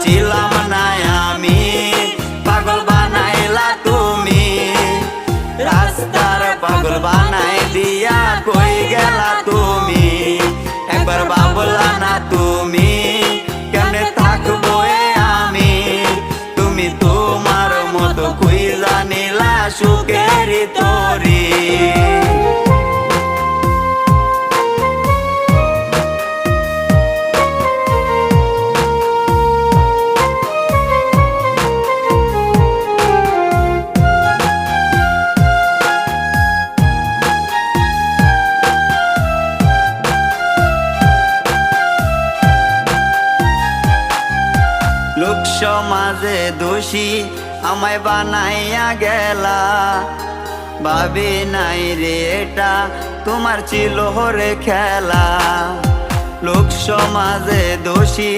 ছিলাম না আমি, পাগল বানাইলা তুমি। রাস্তার পাগল বানাই দিয়া কই গেলা তুমি, একবার ভাবলা না তুমি কেমনে থাকবো আমি। তুমি তোমার মতো খুঁজা নিলা সুখের তরি। লোক সমাজে দোষী আমায় বানাইয়া গেলা, ভাবি নাই রে এটা তোমার ছিল রে খেলা। লোক সমাজে দোষী